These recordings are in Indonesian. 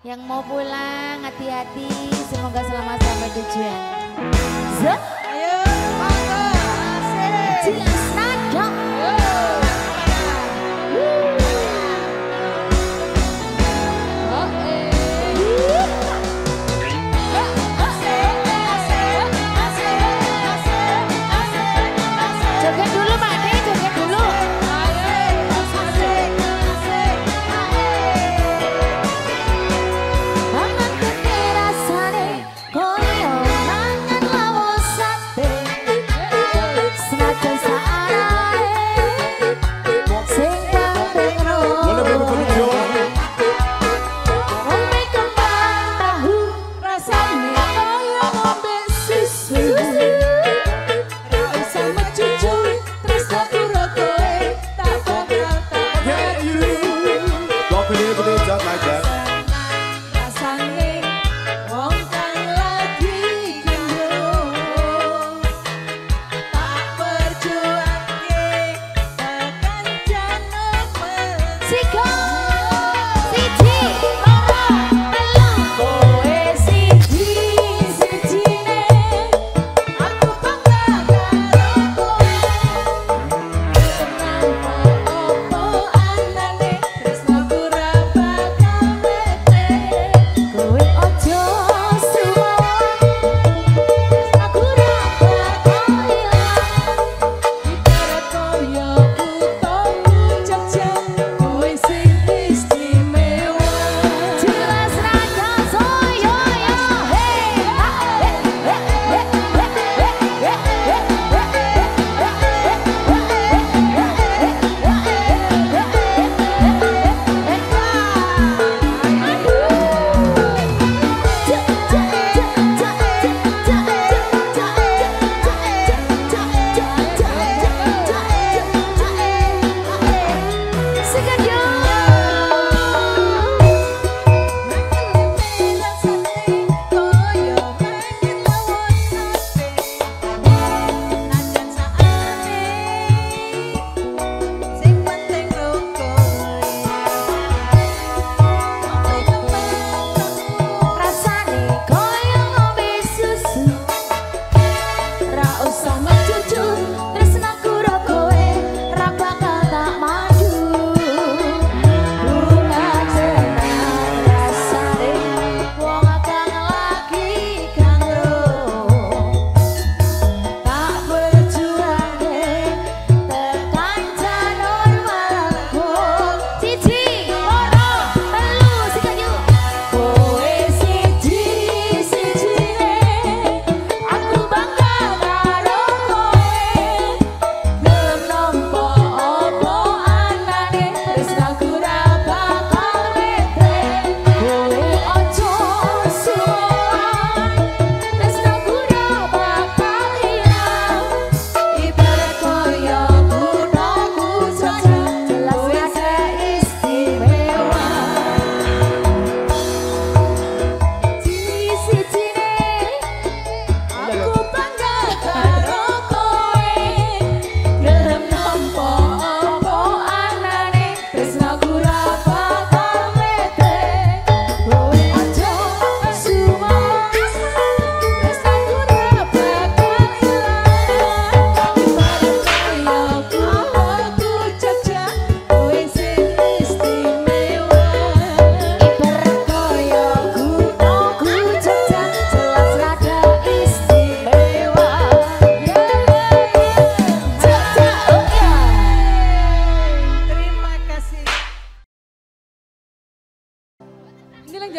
Yang mau pulang hati-hati, semoga selamat sampai tujuan. Zat. Ayo, monggo. Jelas nada. Joget dulu Pak De, joget dulu. Just like that.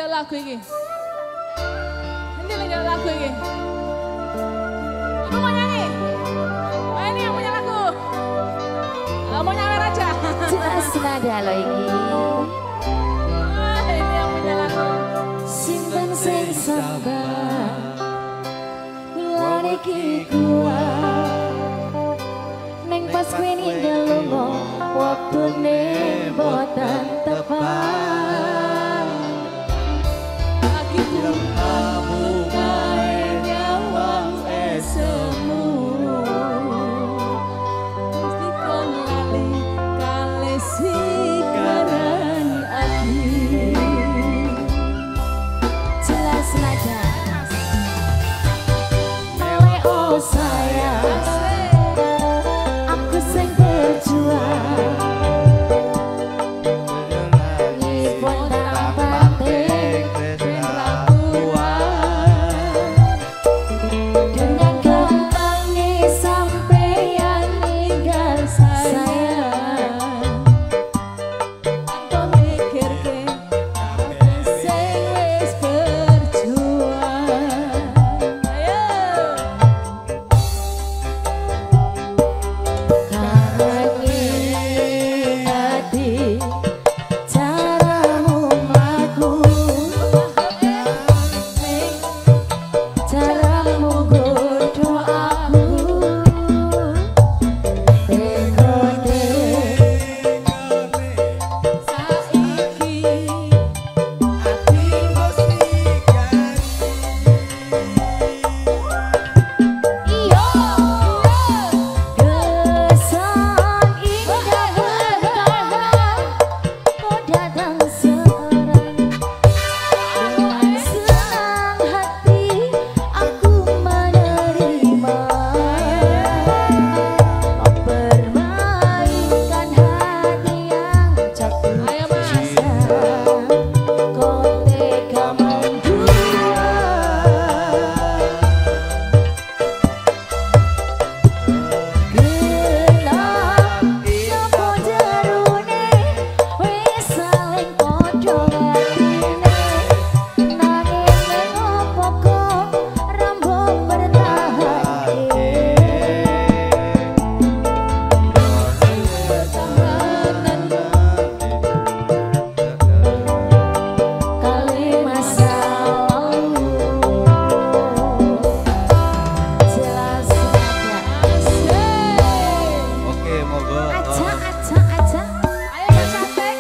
Lagu ini. Ini lagi lagu ini. Ibu mau nyanyi? Oh, ini yang punya lagu. Mau nyawer aja. Jelas nada lo ini. Ini yang punya lagu. Simpen sing sabar. Kula iki kuat. Neng pas kowe ninggal lunga, waktune boten tepat.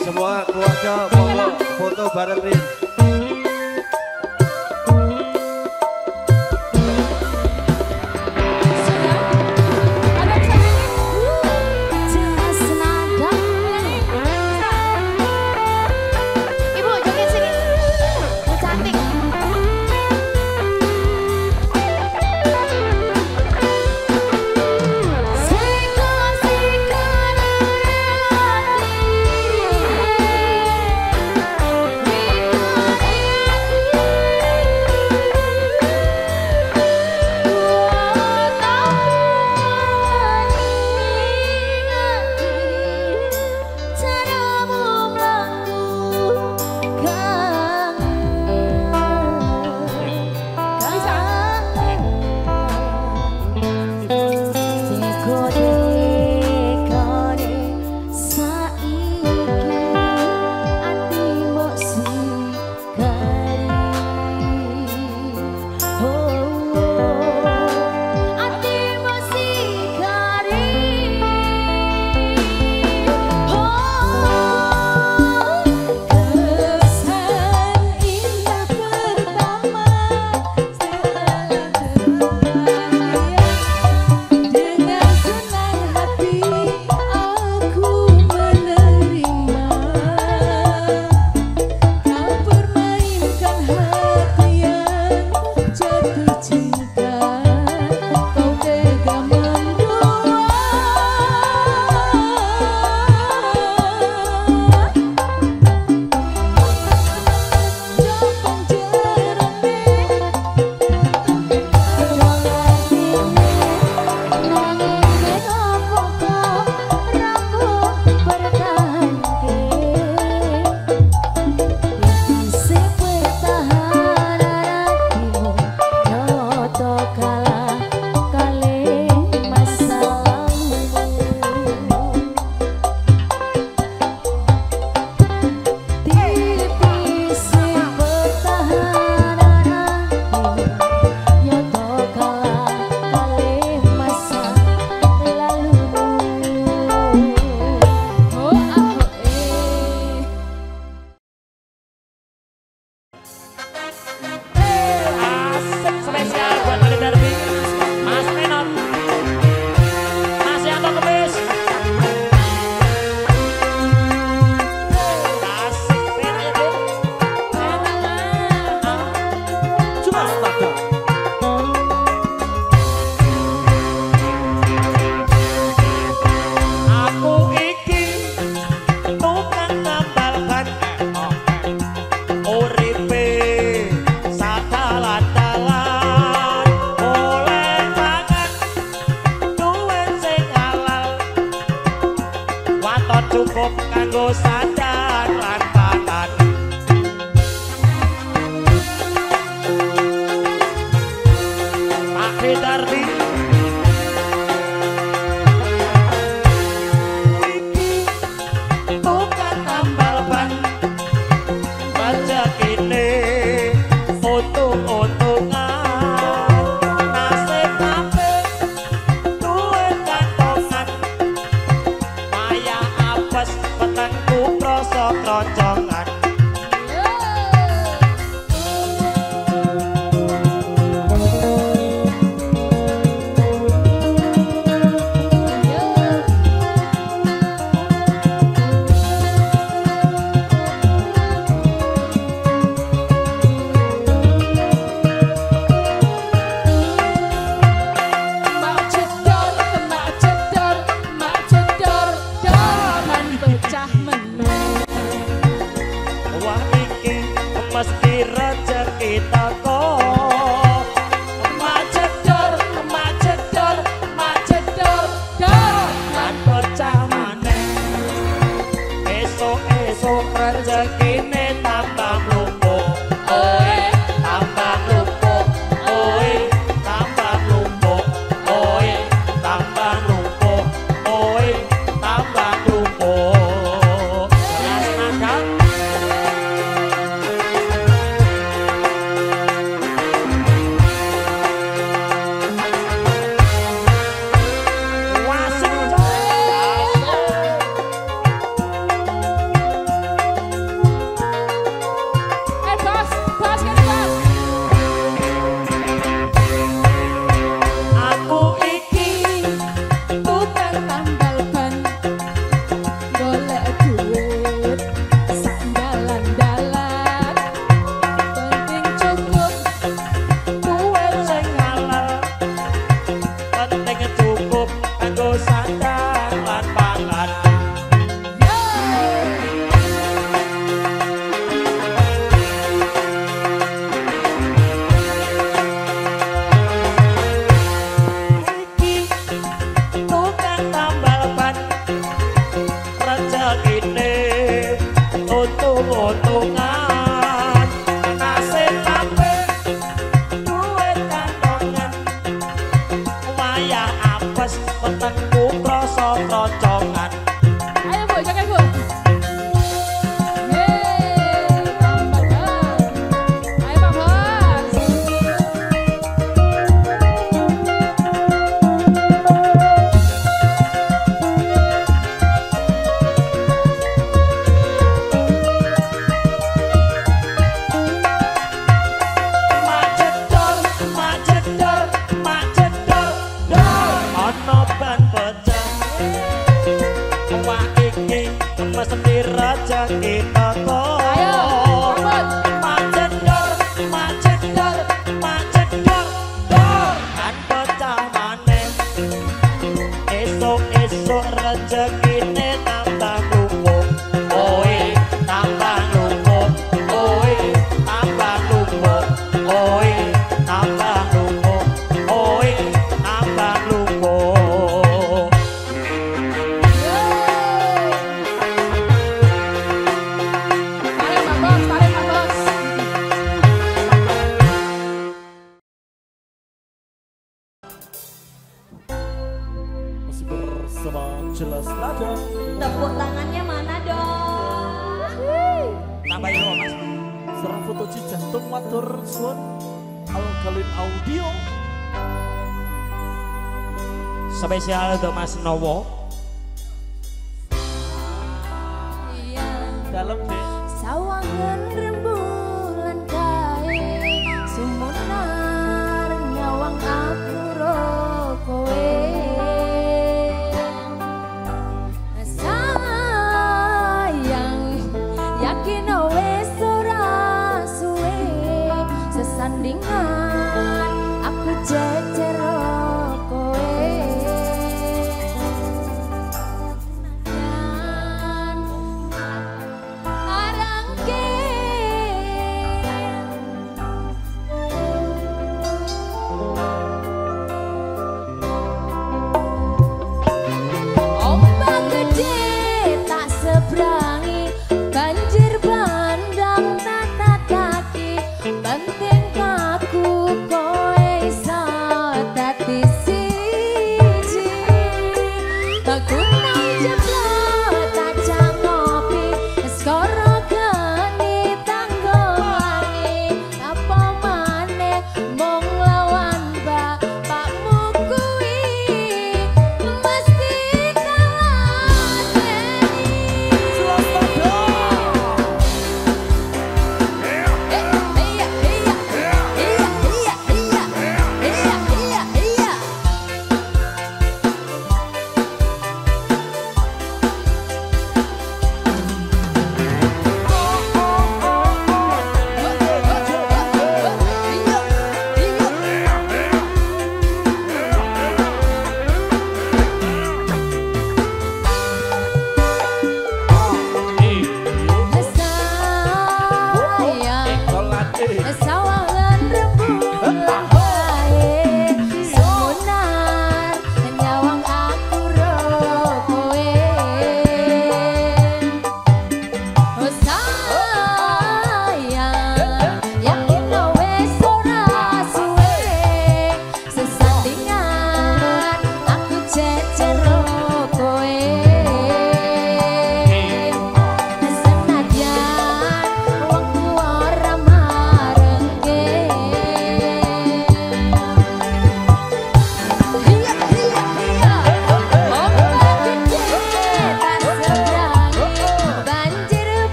Semua keluarga monggo foto bareng Rin. Cantik. mesti rezeki teko. Macedor, macedor, macedor, dor lan pecah maneh. Esok-esok rezekine tambah mlumpuk. Oe, tambah mlumpuk. Oe, tambah mlumpuk. Oe, tambah mlumpuk. Oe, tambah mlumpuk. Jelas makan. Bos, bos kan bos. Aku iki Tukang tambal ban, golek duit, sak dalan-dalan. Penting cukup, duwe sing halal. Penting cukup kanggo sandang lan pangan. Iki tukang tambal ban, rezekine untung-untungan. Nasib apik duwe kantongan, wayah apes wetengku krasa krocongan. ayo bu, joget bu. Yeay, tambal ban. Ayo Pak Bos. Macedor, macedor, macedor, dor ana ban pecah. Wah iki mesti rezeki teko. Ayo, sambut. Macedor, macedor, macedor, dor kan pecah maneh. Esok-esok rezekine tambah mlumpuk. Oe, tambah mlumpuk. Oe, tambah mlumpuk. Oe, tambah mlumpuk. Oe, tambah mlumpuk. Tarik Pak Bos, tarik Pak Bos. Masih bersama Jelas Nada. Tepuk tangannya mana dong? Tambah yo Mas. Serang foto cijantung matur suwun Alkalin Audio. Spesial untuk Mas Nowo. Dalam deh. Sawangan rembulan kae sumunar nyawang aku ro kowe sayang yakin wis ora suwe sesandingan aku jejer ro kowe dan arangke ombak gede tak seberangi banjir bandang tata kaki penting kaku koe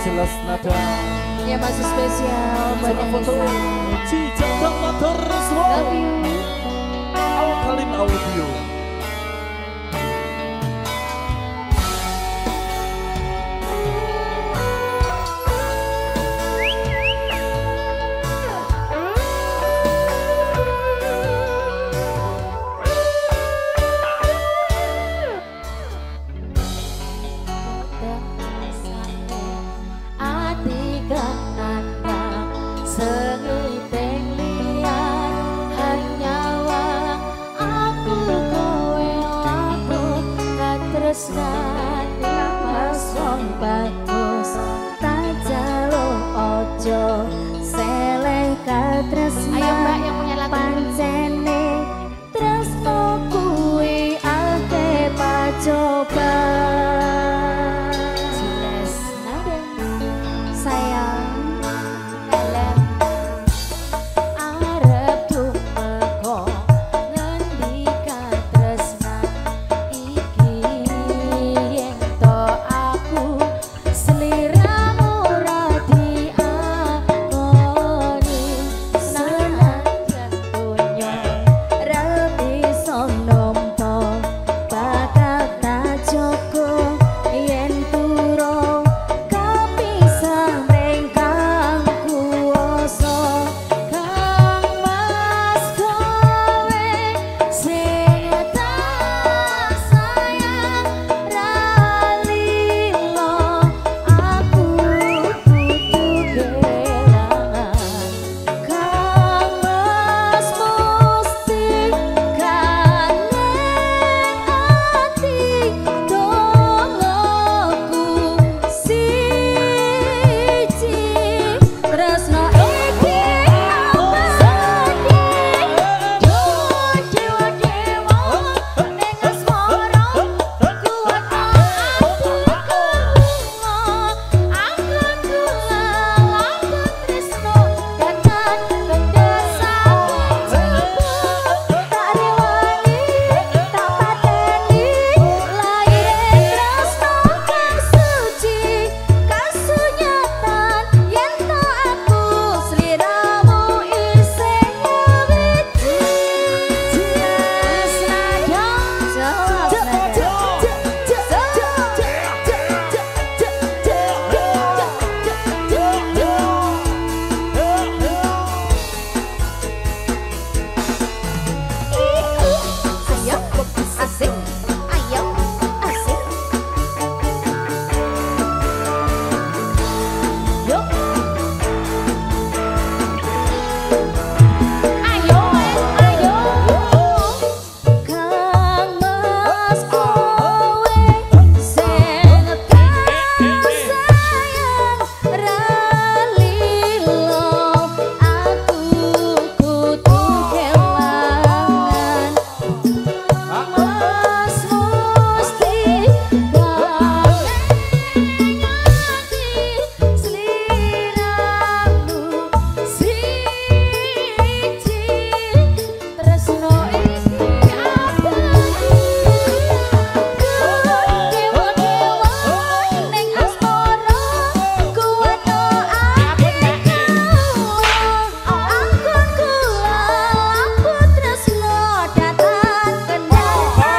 jelas nada. Ya masih spesial buat Salah yang foto bisa. Cijateng Matur Suwon. Love you. Alkalin Audio. Bagus tak jaluk ojo seleh katresnan. Ayo Mbak yang punya lagu. Pancene tresno kuwi akeh pacoba. Jelas nada. Sayang Dalam arep tumeka ngendi katresnan iki yen to aku sliramu ora diakoni senajan donya ra bisa nampa bakal tak joko yen turung kapisah mrengkang kuwasa kang mas kowe sing tak sayang ralilo aku kudu kelangan kang mas musti kaneng ati dongoku siji tresno iki abadi dewa dewa ning asmara kuat ati anggun kula lamun tresno datang kendasa tak rewangi tak pateni laire tresno kang suci kasunyatan yen to aku sliramu isih nyawiti jelas nada ayo asik ayo asik yo ayo ayo kang mas kowe sing tak sayang ralilo aku kudu kelangan mas musti kangen ati sliramu siji tresno iki abadi dewa dewa ning asmara kuat to ati anggun kula lampun tresno datang kendasa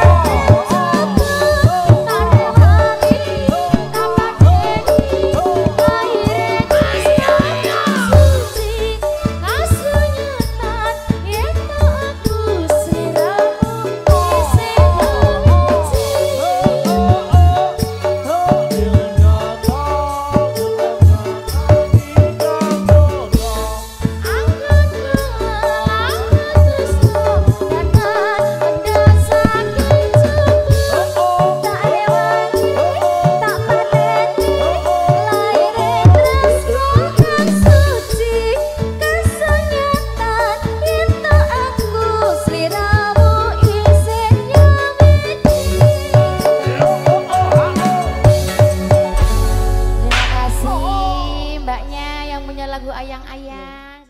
lagu ayang-ayang.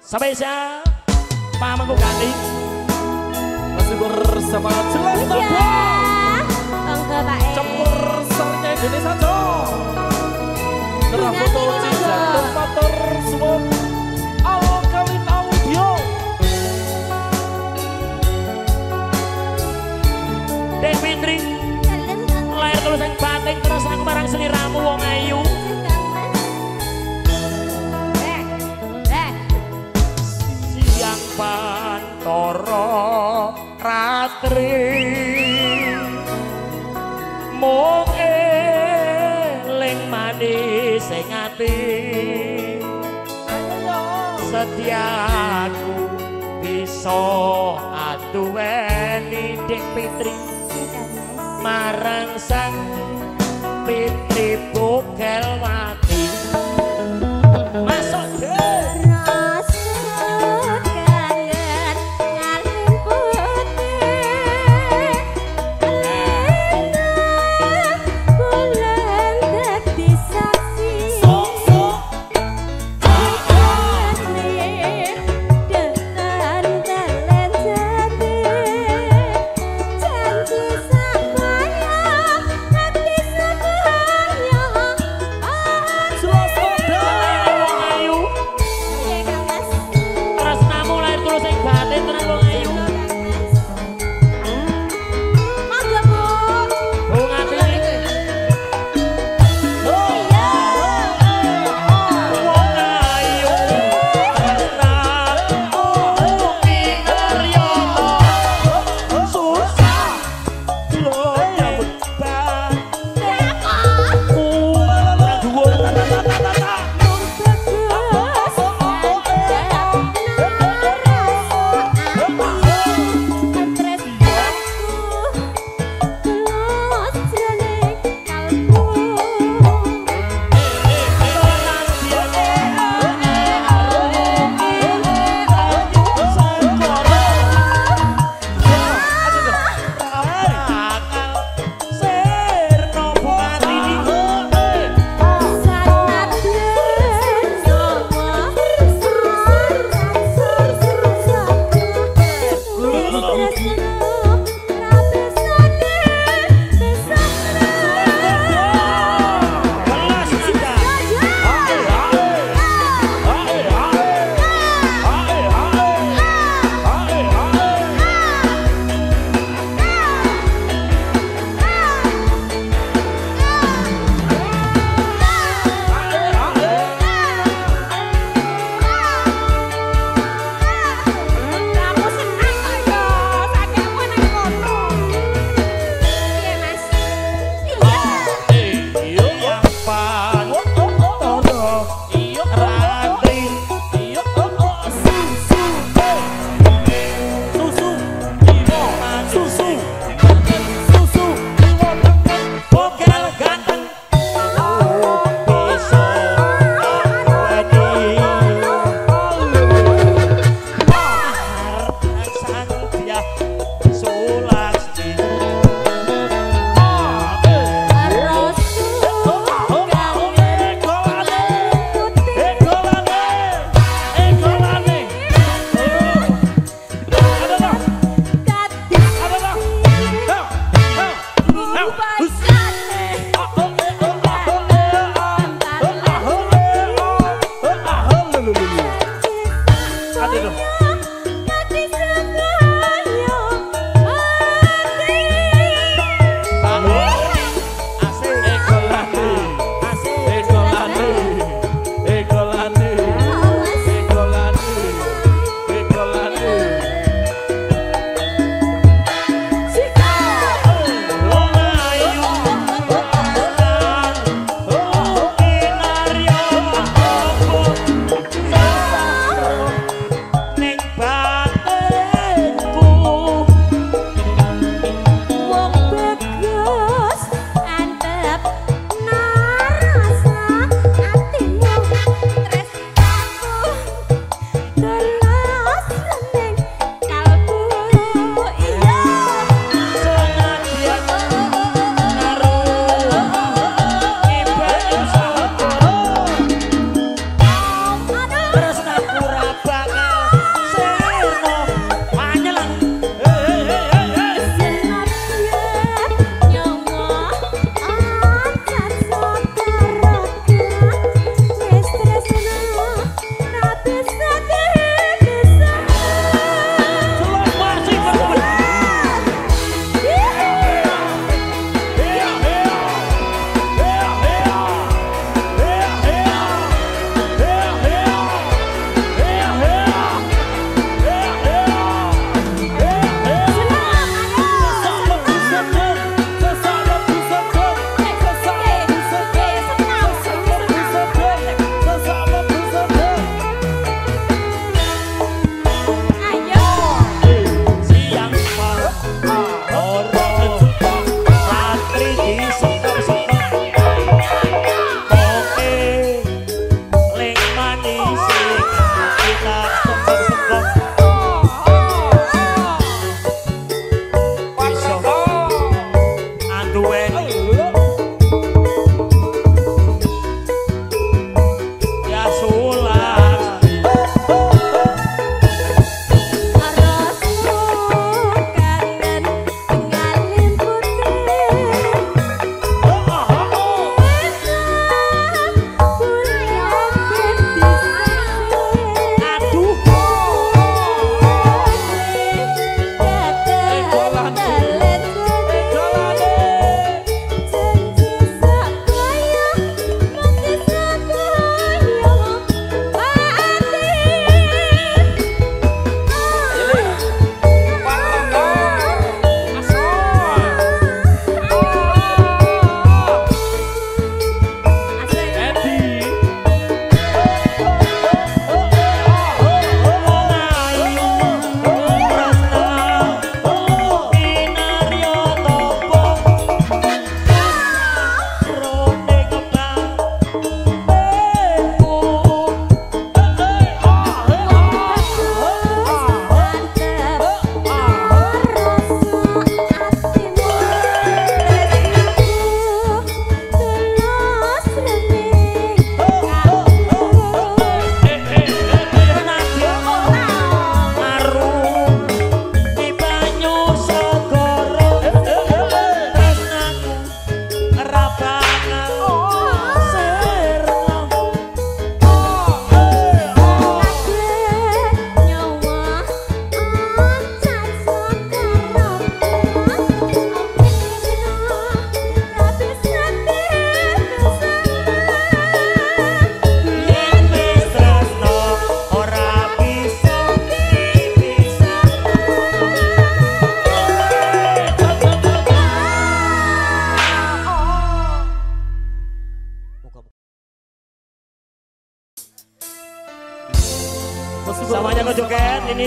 Sampai saya Pamangku Gading Masih bersama Jelas Nada Enggak Pak. Campur Dek Fitri lahir tulus yang batin terus aku marang seliramu wong ayu. Siang pantoro ratri mung eling manis sing ati setiaku bisa aduweni Dek Fitri marang sang Fitri bugel mati masuk deh.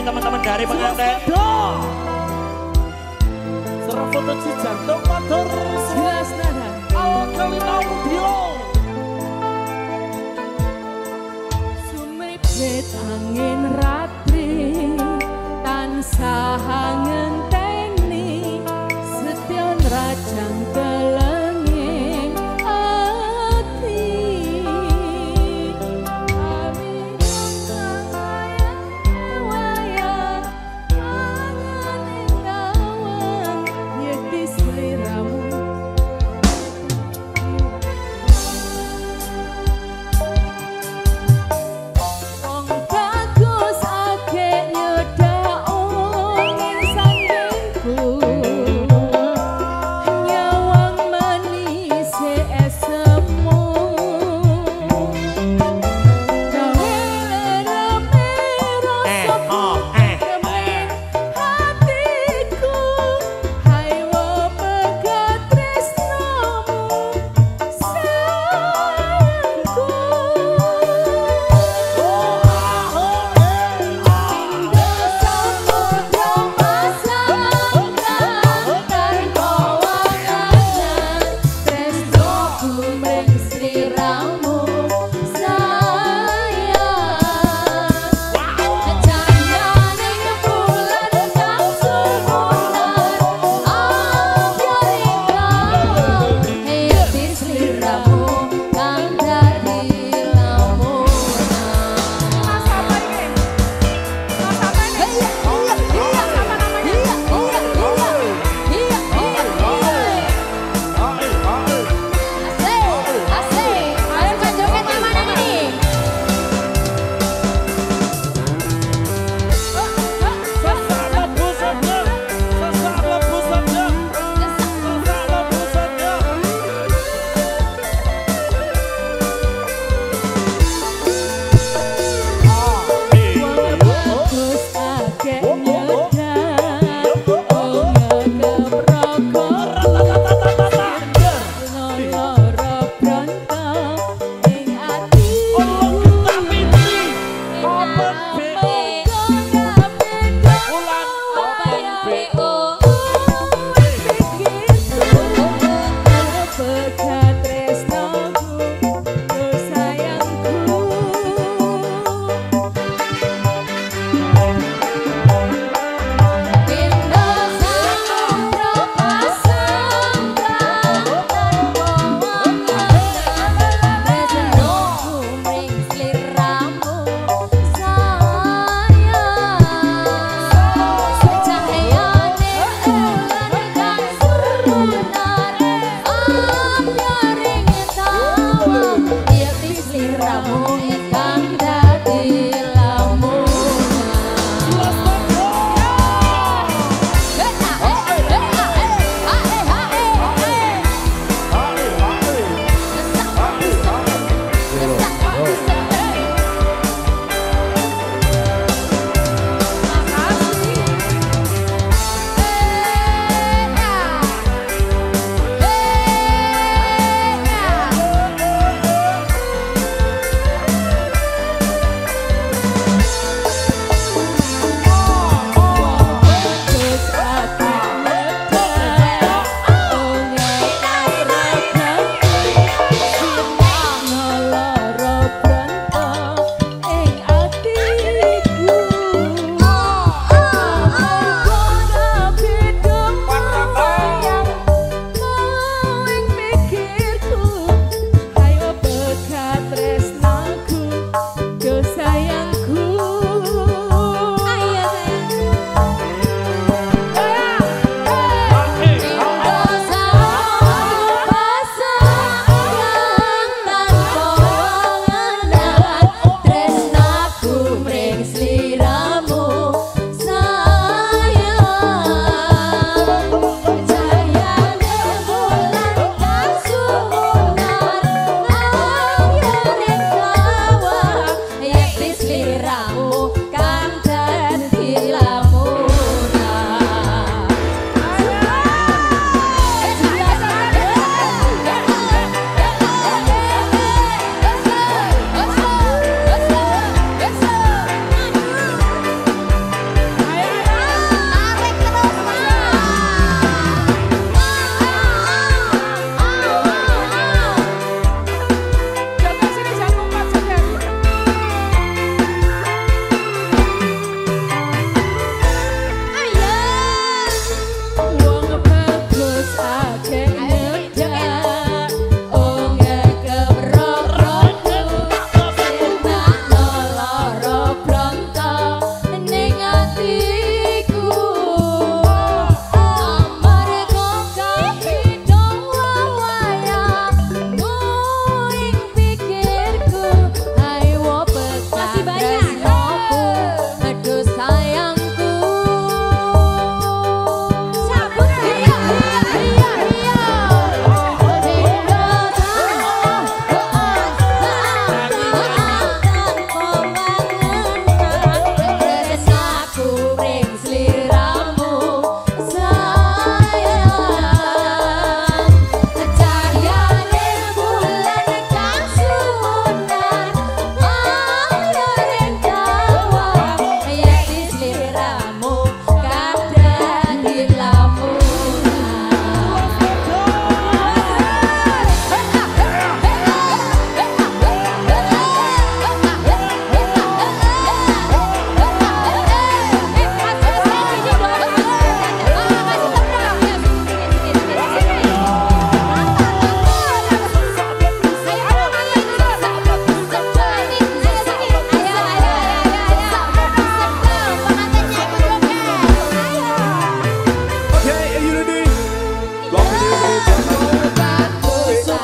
teman-teman dari pengantin. Serah foto Cijantung matur Jelas nada. Al-Kalin Audio. Sumripet angin ratri tansah ngenteni setyon rajang kelenging ati kami wayang wayang angen ingkawan yekti sliramu wong bagus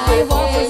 Dewa